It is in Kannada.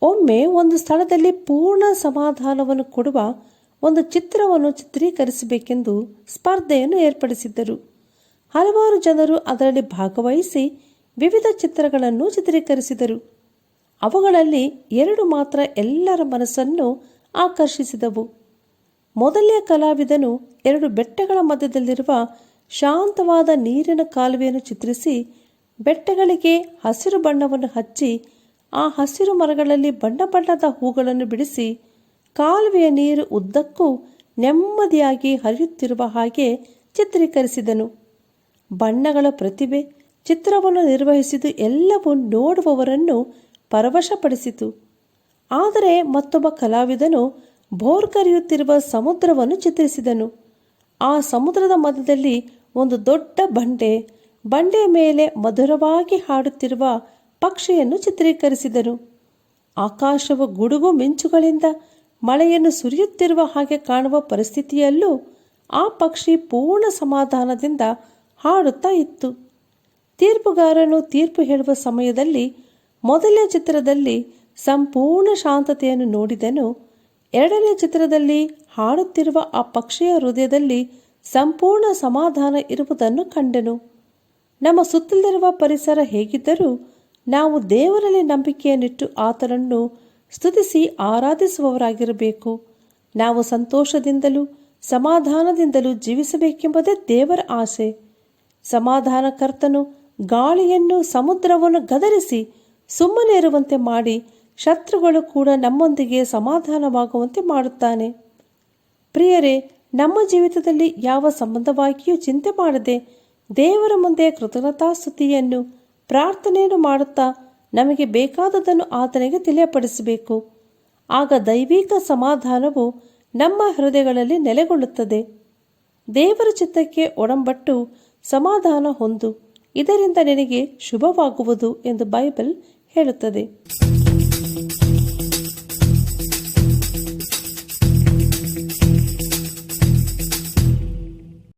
ಒಮ್ಮೆ ಒಂದು ಸ್ಥಳದಲ್ಲಿ ಪೂರ್ಣ ಸಮಾಧಾನವನ್ನು ಕೊಡುವ ಒಂದು ಚಿತ್ರವನ್ನು ಚಿತ್ರೀಕರಿಸಬೇಕೆಂದು ಸ್ಪರ್ಧೆಯನ್ನು ಏರ್ಪಡಿಸಿದ್ದರು. ಹಲವಾರು ಜನರು ಅದರಲ್ಲಿ ಭಾಗವಹಿಸಿ ವಿವಿಧ ಚಿತ್ರಗಳನ್ನು ಚಿತ್ರೀಕರಿಸಿದರು. ಅವುಗಳಲ್ಲಿ 2 ಮಾತ್ರ ಎಲ್ಲರ ಮನಸ್ಸನ್ನು ಆಕರ್ಷಿಸಿದವು. ಮೊದಲನೇ ಕಲಾವಿದನು 2 ಬೆಟ್ಟಗಳ ಮಧ್ಯದಲ್ಲಿರುವ ಶಾಂತವಾದ ನೀರಿನ ಕಾಲುವೆಯನ್ನು ಚಿತ್ರಿಸಿ ಬೆಟ್ಟಗಳಿಗೆ ಹಸಿರು ಬಣ್ಣವನ್ನು ಹಚ್ಚಿ ಆ ಹಸಿರು ಮರಗಳಲ್ಲಿ ಬಣ್ಣ ಬಣ್ಣದ ಹೂಗಳನ್ನು ಬಿಡಿಸಿ ಕಾಲುವೆಯ ನೀರು ಉದ್ದಕ್ಕೂ ನೆಮ್ಮದಿಯಾಗಿ ಹರಿಯುತ್ತಿರುವ ಹಾಗೆ ಚಿತ್ರೀಕರಿಸಿದನು. ಬಣ್ಣಗಳ ಪ್ರತಿಭೆ ಚಿತ್ರವನ್ನು ನಿರ್ವಹಿಸಿದ್ದು ಎಲ್ಲವೂ ನೋಡುವವರನ್ನು ಪರವಶಪಡಿಸಿತು. ಆದರೆ ಮತ್ತೊಬ್ಬ ಕಲಾವಿದನು ಭೋರ್ಗರೆಯುತ್ತಿರುವ ಸಮುದ್ರವನ್ನು ಚಿತ್ರಿಸಿದನು. ಆ ಸಮುದ್ರದ ಮಧ್ಯದಲ್ಲಿ ಒಂದು ದೊಡ್ಡ ಬಂಡೆಯ ಮೇಲೆ ಮಧುರವಾಗಿ ಹಾಡುತ್ತಿರುವ ಪಕ್ಷಿಯನ್ನು ಚಿತ್ರೀಕರಿಸಿದನು. ಆಕಾಶವು ಗುಡುಗು ಮಿಂಚುಗಳಿಂದ ಮಳೆಯನ್ನು ಸುರಿಯುತ್ತಿರುವ ಹಾಗೆ ಕಾಣುವ ಪರಿಸ್ಥಿತಿಯಲ್ಲೂ ಆ ಪಕ್ಷಿ ಪೂರ್ಣ ಸಮಾಧಾನದಿಂದ ಹಾಡುತ್ತಾ ಇತ್ತು. ತೀರ್ಪುಗಾರನು ತೀರ್ಪು ಹೇಳುವ ಸಮಯದಲ್ಲಿ ಮೊದಲನೇ ಚಿತ್ರದಲ್ಲಿ ಸಂಪೂರ್ಣ ಶಾಂತತೆಯನ್ನು ನೋಡಿದನು. 2ನೇ ಚಿತ್ರದಲ್ಲಿ ಹಾಡುತ್ತಿರುವ ಆ ಪಕ್ಷಿಯ ಹೃದಯದಲ್ಲಿ ಸಂಪೂರ್ಣ ಸಮಾಧಾನ ಇರುವುದನ್ನು ಕಂಡನು. ನಮ್ಮ ಸುತ್ತಲಿರುವ ಪರಿಸರ ಹೇಗಿದ್ದರೂ ನಾವು ದೇವರಲ್ಲಿ ನಂಬಿಕೆಯನ್ನಿಟ್ಟು ಆತನನ್ನು ಸ್ತುತಿಸಿ ಆರಾಧಿಸುವವರಾಗಿರಬೇಕು. ನಾವು ಸಂತೋಷದಿಂದಲೂ ಸಮಾಧಾನದಿಂದಲೂ ಜೀವಿಸಬೇಕೆಂಬುದೇ ದೇವರ ಆಸೆ. ಸಮಾಧಾನಕರ್ತನು ಗಾಳಿಯನ್ನು ಸಮುದ್ರವನ್ನು ಗದರಿಸಿ ಸುಮ್ಮನೆ ಇರುವಂತೆ ಮಾಡಿ ಶತ್ರುಗಳು ಕೂಡ ನಮ್ಮೊಂದಿಗೆ ಸಮಾಧಾನವಾಗುವಂತೆ ಮಾಡುತ್ತಾನೆ. ಪ್ರಿಯರೇ, ನಮ್ಮ ಜೀವಿತದಲ್ಲಿ ಯಾವ ಸಂಬಂಧವಾಗಿಯೂ ಚಿಂತೆ ಮಾಡದೆ ದೇವರ ಮುಂದೆ ಕೃತಜ್ಞತಾಸ್ತುತಿಯನ್ನು ಪ್ರಾರ್ಥನೆಯನ್ನು ಮಾಡುತ್ತಾ ನಮಗೆ ಬೇಕಾದದನ್ನು ಆತನಿಗೆ ತಿಳಿಯಪಡಿಸಬೇಕು. ಆಗ ದೈವಿಕ ಸಮಾಧಾನವು ನಮ್ಮ ಹೃದಯಗಳಲ್ಲಿ ನೆಲೆಗೊಳ್ಳುತ್ತದೆ. ದೇವರ ಚಿತ್ತಕ್ಕೆ ಒಡಂಬಟ್ಟು ಸಮಾಧಾನ ಹೊಂದು, ಇದರಿಂದ ನಿನಗೆ ಶುಭವಾಗುವುದು ಎಂದು ಬೈಬಲ್ ಹೇಳುತ್ತದೆ.